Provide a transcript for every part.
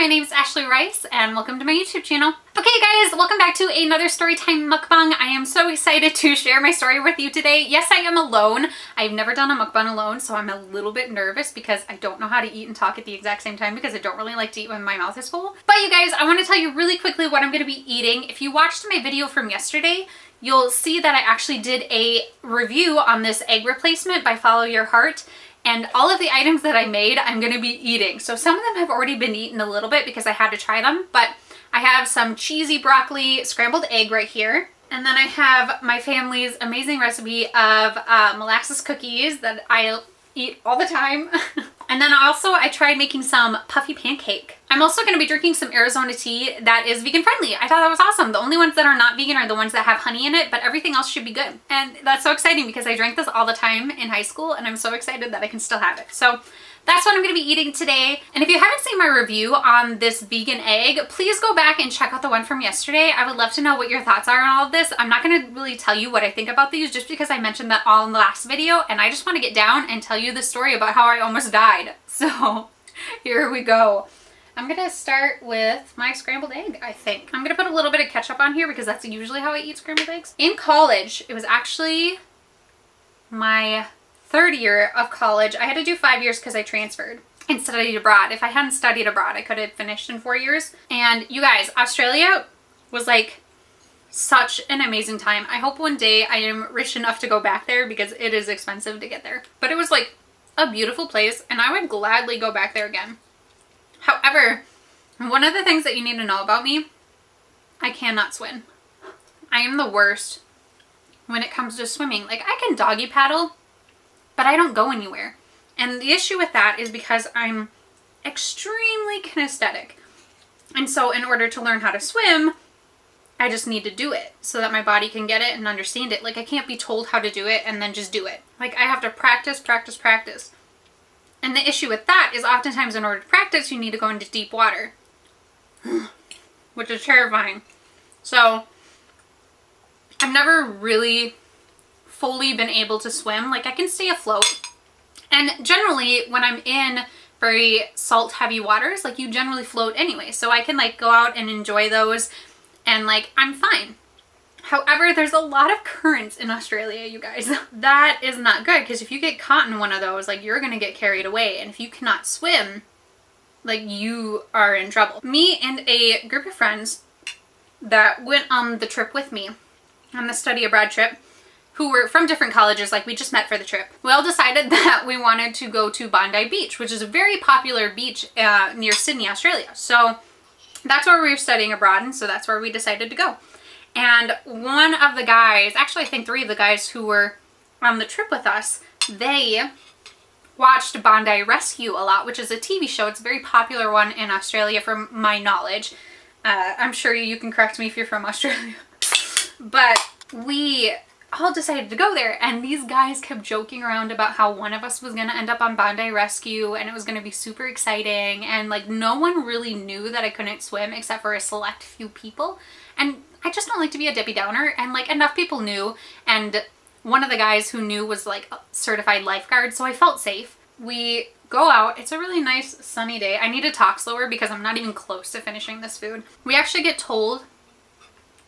my name is Ashley Rice and welcome to my YouTube channel. Okay guys, welcome back to another Storytime Mukbang. I am so excited to share my story with you today. Yes, I am alone. I've never done a mukbang alone, so I'm a little bit nervous because I don't know how to eat and talk at the exact same time because I don't really like to eat when my mouth is full. But you guys, I want to tell you really quickly what I'm going to be eating. If you watched my video from yesterday, you'll see that I actually did a review on this egg replacement by Follow Your Heart. And all of the items that I made, I'm going to be eating. So some of them have already been eaten a little bit because I had to try them. But I have some cheesy broccoli scrambled egg right here. And then I have my family's amazing recipe of molasses cookies that I eat all the time. And then also I tried making some puffy pancake. I'm also going to be drinking some Arizona tea that is vegan friendly. I thought that was awesome. The only ones that are not vegan are the ones that have honey in it, but everything else should be good. And that's so exciting because I drank this all the time in high school and I'm so excited that I can still have it. So that's what I'm going to be eating today. And if you haven't seen my review on this vegan egg, please go back and check out the one from yesterday. I would love to know what your thoughts are on all of this. I'm not going to really tell you what I think about these just because I mentioned that all in the last video, and I just want to get down and tell you the story about how I almost died. So here we go. I'm going to start with my scrambled egg, I think. I'm going to put a little bit of ketchup on here because that's usually how I eat scrambled eggs. In college, it was actually my third year of college. I had to do 5 years because I transferred and studied abroad. If I hadn't studied abroad, I could have finished in 4 years. And you guys, Australia was like such an amazing time. I hope one day I am rich enough to go back there because it is expensive to get there. But it was like a beautiful place and I would gladly go back there again. However, one of the things that you need to know about me, I cannot swim. I am the worst when it comes to swimming. Like, I can doggy paddle, but I don't go anywhere. And the issue with that is because I'm extremely kinesthetic. And so in order to learn how to swim, I just need to do it so that my body can get it and understand it. Like, I can't be told how to do it and then just do it. Like, I have to practice, practice, practice. And the issue with that is oftentimes in order to practice, you need to go into deep water, which is terrifying. So I've never really fully been able to swim. Like, I can stay afloat. And generally when I'm in very salt heavy waters, like, you generally float anyway. So I can like go out and enjoy those and like, I'm fine. However, there's a lot of currents in Australia, you guys. That is not good because if you get caught in one of those, like, you're gonna get carried away. And if you cannot swim, like, you are in trouble. Me and a group of friends that went on the trip with me, on the study abroad trip, who were from different colleges, like, we just met for the trip. We all decided that we wanted to go to Bondi Beach, which is a very popular beach near Sydney, Australia. So that's where we were studying abroad, and so that's where we decided to go. And one of the guys, actually I think 3 of the guys who were on the trip with us, they watched Bondi Rescue a lot, which is a TV show. It's a very popular one in Australia from my knowledge. I'm sure you can correct me if you're from Australia. But we all decided to go there, and these guys kept joking around about how one of us was going to end up on Bondi Rescue and it was going to be super exciting, and like, no one really knew that I couldn't swim except for a select few people. And I just don't like to be a Debbie Downer, and like, enough people knew, and one of the guys who knew was like a certified lifeguard, so I felt safe. We go out. It's a really nice sunny day. I need to talk slower because I'm not even close to finishing this food. We actually get told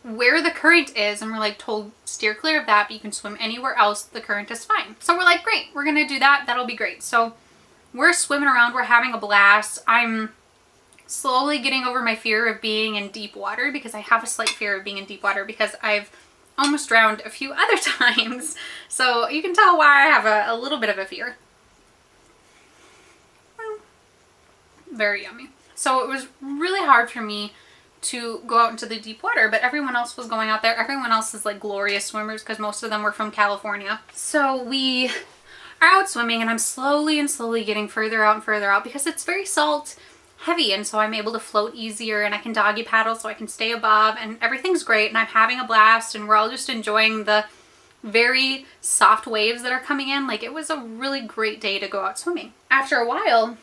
where the current is, and we're like told steer clear of that, but you can swim anywhere else, the current is fine. So we're like, great, we're gonna do that, that'll be great. So we're swimming around, we're having a blast. I'm slowly getting over my fear of being in deep water because I have a slight fear of being in deep water because I've almost drowned a few other times. So you can tell why I have a little bit of a fear. Very yummy. So it was really hard for me to go out into the deep water, but everyone else was going out there. Everyone else is like glorious swimmers because most of them were from California. So we are out swimming and I'm slowly and slowly getting further out and further out because it's very salt heavy, and so I'm able to float easier and I can doggy paddle so I can stay above, and everything's great and I'm having a blast and we're all just enjoying the very soft waves that are coming in. Like, it was a really great day to go out swimming. After a while,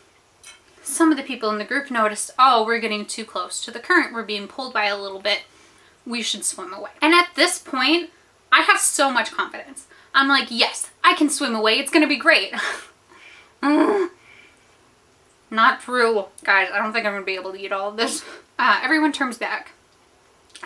some of the people in the group noticed, oh, we're getting too close to the current, we're being pulled by a little bit, we should swim away. And at this point, I have so much confidence. I'm like, yes, I can swim away, it's gonna be great. Not true. Guys, I don't think I'm gonna be able to eat all of this. Everyone turns back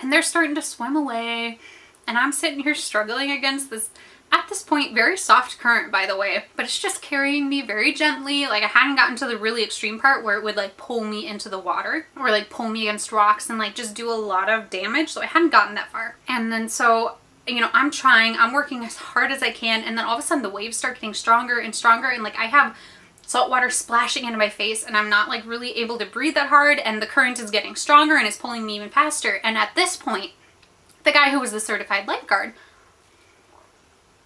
and they're starting to swim away. And I'm sitting here struggling against this, at this point, very soft current, by the way, but it's just carrying me very gently. Like I hadn't gotten to the really extreme part where it would like pull me into the water or like pull me against rocks and like just do a lot of damage. So I hadn't gotten that far. And then so, you know, I'm working as hard as I can. And then all of a sudden the waves start getting stronger and stronger. And like I have salt water splashing into my face and I'm not like really able to breathe that hard. And the current is getting stronger and it's pulling me even faster. And at this point, the guy who was the certified lifeguard,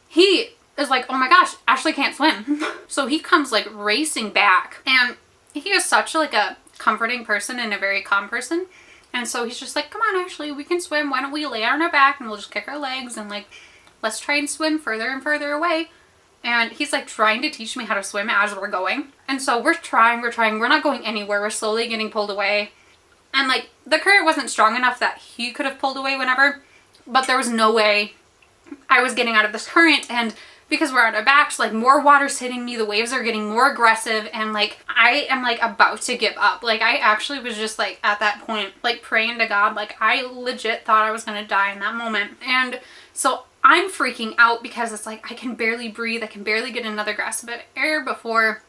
he is like, oh my gosh, Ashley can't swim. So he comes like racing back, and he is such like a comforting person and a very calm person. And so he's just like, come on, Ashley, we can swim. Why don't we lay on our back and we'll just kick our legs and like, let's try and swim further and further away. And he's like trying to teach me how to swim as we're going. And so we're trying, we're not going anywhere. We're slowly getting pulled away. And like the current wasn't strong enough that he could have pulled away whenever, but there was no way I was getting out of this current. And because we're on our backs, like more water's hitting me, the waves are getting more aggressive, and like I am like about to give up. Like I actually was just like at that point like praying to God. Like I legit thought I was gonna die in that moment. And so I'm freaking out because it's like I can barely breathe. I can barely get another gasp of air before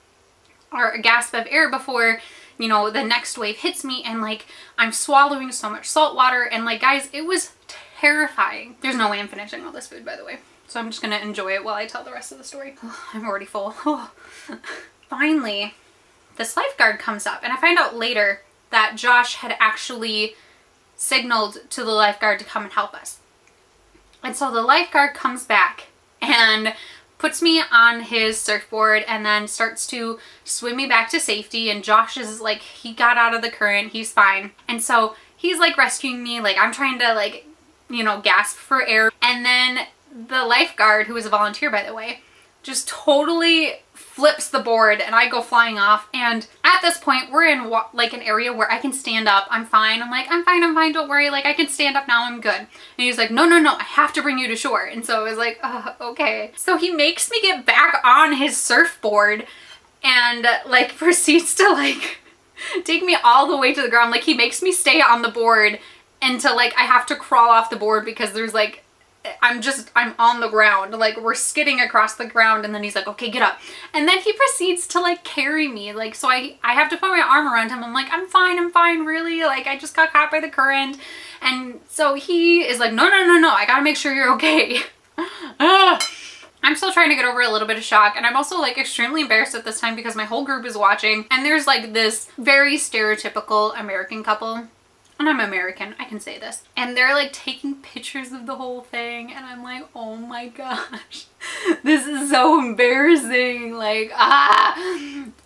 you know, the next wave hits me, and like I'm swallowing so much salt water, and like guys, it was terrifying. There's no way I'm finishing all this food, by the way, so I'm just gonna enjoy it while I tell the rest of the story. I'm already full. Finally, this lifeguard comes up, and I find out later that Josh had actually signaled to the lifeguard to come and help us. And so the lifeguard comes back and puts me on his surfboard and then starts to swim me back to safety. And Josh is like, he got out of the current, he's fine. And so he's like rescuing me, like I'm trying to like, you know, gasp for air. And then the lifeguard, who is a volunteer by the way, just totally flips the board and I go flying off. And at this point we're in like an area where I can stand up. I'm fine. I'm like, I'm fine, don't worry. Like I can stand up now, I'm good. And he's like, no, I have to bring you to shore. And so I was like, okay. So he makes me get back on his surfboard and like proceeds to like take me all the way to the ground. Like he makes me stay on the board until like I have to crawl off the board because there's like, I'm on the ground, like we're skidding across the ground. And then he's like, okay, get up. And then he proceeds to like carry me. Like, so I have to put my arm around him. I'm like, I'm fine, really. Like I just got caught by the current. And so he is like, no, I gotta make sure you're okay. I'm still trying to get over a little bit of shock. And I'm also like extremely embarrassed at this time because my whole group is watching. And there's like this very stereotypical American couple. And I'm American, I can say this. And they're like taking pictures of the whole thing. And I'm like, oh my gosh, this is so embarrassing. Like,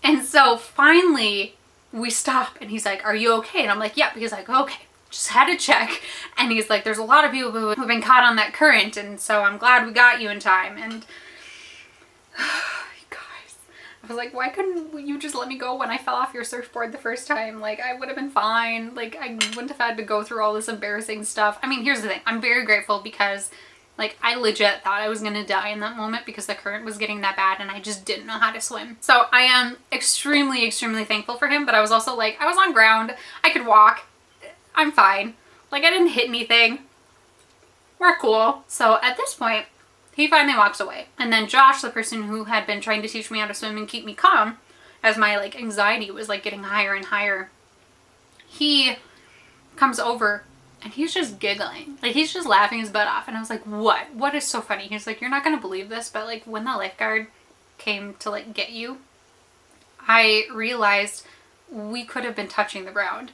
And so finally we stop and he's like, are you okay? And I'm like, yep. He's like, okay, just had to check. And he's like, there's a lot of people who've been caught on that current. And so I'm glad we got you in time. And I was like, why couldn't you just let me go when I fell off your surfboard the first time? Like, I would have been fine. Like, I wouldn't have had to go through all this embarrassing stuff. I mean, here's the thing. I'm very grateful because, like, I legit thought I was gonna die in that moment because the current was getting that bad and I just didn't know how to swim. So I am extremely, extremely thankful for him. But I was also like, I was on ground. I could walk. I'm fine. Like, I didn't hit anything. We're cool. So at this point, he finally walks away. And then Josh, the person who had been trying to teach me how to swim and keep me calm as my like anxiety was like getting higher and higher, he comes over and he's just giggling. Like he's just laughing his butt off. And I was like, what? What is so funny? He's like, you're not gonna believe this, but like when the lifeguard came to like get you, I realized we could have been touching the ground.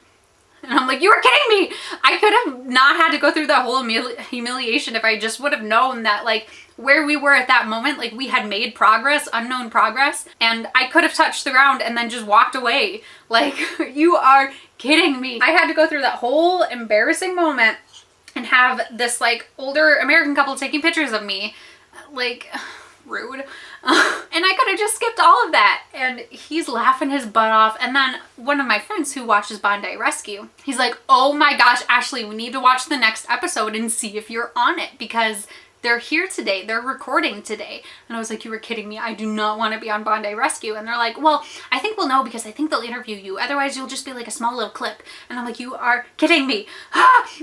And I'm like, you were kidding me! I could have not had to go through that whole humiliation if I just would have known that like where we were at that moment, like we had made progress, unknown progress, and I could have touched the ground and then just walked away. Like, you are kidding me. I had to go through that whole embarrassing moment and have this like older American couple taking pictures of me. Like, rude. And I could have just skipped all of that. And he's laughing his butt off. And then one of my friends who watches Bondi Rescue, he's like, oh my gosh, Ashley, we need to watch the next episode and see if you're on it because they're here today, they're recording today. And I was like, you were kidding me. I do not want to be on Bondi Rescue. And they're like, well, I think we'll know because I think they'll interview you. Otherwise you'll just be like a small little clip. And I'm like, you are kidding me.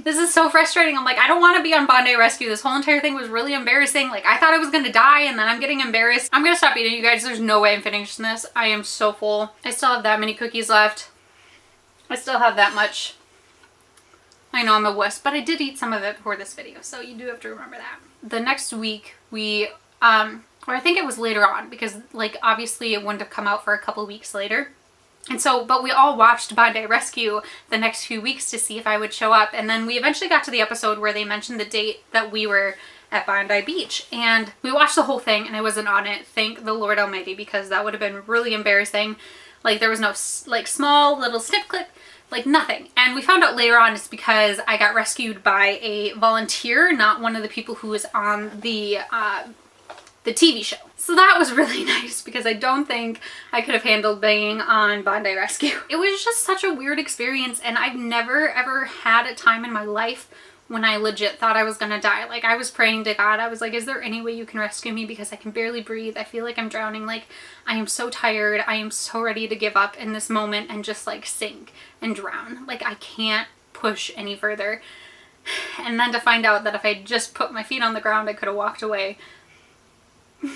This is so frustrating. I'm like, I don't want to be on Bondi Rescue. This whole entire thing was really embarrassing. Like, I thought I was going to die and then I'm getting embarrassed. I'm going to stop eating, you guys. There's no way I'm finishing this. I am so full. I still have that many cookies left. I still have that much. I know I'm a wuss, but I did eat some of it before this video, so you do have to remember that. The next week we, or I think it was later on, because like obviously it wouldn't have come out for a couple weeks later. And so, but we all watched Bondi Rescue the next few weeks to see if I would show up. And then we eventually got to the episode where they mentioned the date that we were at Bondi Beach. And we watched the whole thing and I wasn't on it. Thank the Lord Almighty, because that would have been really embarrassing. Like there was no like small little snip clip, like nothing. And we found out later on it's because I got rescued by a volunteer, not one of the people who was on the TV show. So that was really nice because I don't think I could have handled being on Bondi Rescue. It was just such a weird experience, and I've never ever had a time in my life when I legit thought I was gonna die. Like I was praying to God. I was like, is there any way you can rescue me, because I can barely breathe. I feel like I'm drowning. Like I am so tired. I am so ready to give up in this moment and just like sink and drown. Like I can't push any further. And then to find out that if I just put my feet on the ground, I could have walked away. The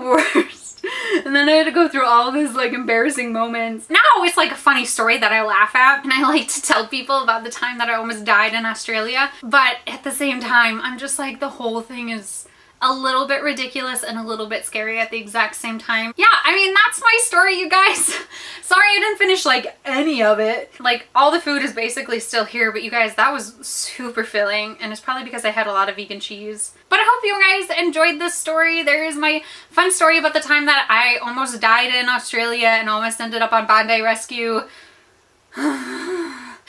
worst. And then I had to go through all these like embarrassing moments. Now it's like a funny story that I laugh at, and I like to tell people about the time that I almost died in Australia. But at the same time, I'm just like, the whole thing is a little bit ridiculous and a little bit scary at the exact same time. Yeah, I mean, that's my story, you guys. Sorry I didn't finish like any of it. Like all the food is basically still here, but you guys, that was super filling, and it's probably because I had a lot of vegan cheese. But I hope you guys enjoyed this story. There is my fun story about the time that I almost died in Australia and almost ended up on Bondi Rescue.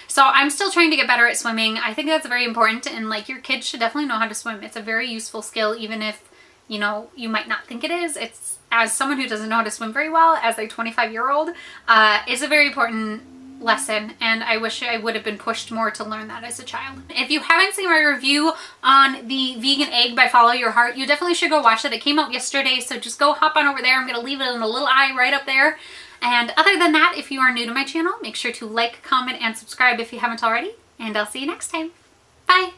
So I'm still trying to get better at swimming. I think that's very important, and like your kids should definitely know how to swim. It's a very useful skill, even if, you know, you might not think it is. It's, as someone who doesn't know how to swim very well, as a 25-year-old, it's a very important lesson, and I wish I would have been pushed more to learn that as a child. If you haven't seen my review on the vegan egg by Follow Your Heart, you definitely should go watch it. It came out yesterday, so just go hop on over there. I'm gonna leave it in a little eye right up there. And other than that, if you are new to my channel, make sure to like, comment, and subscribe if you haven't already, and I'll see you next time. Bye!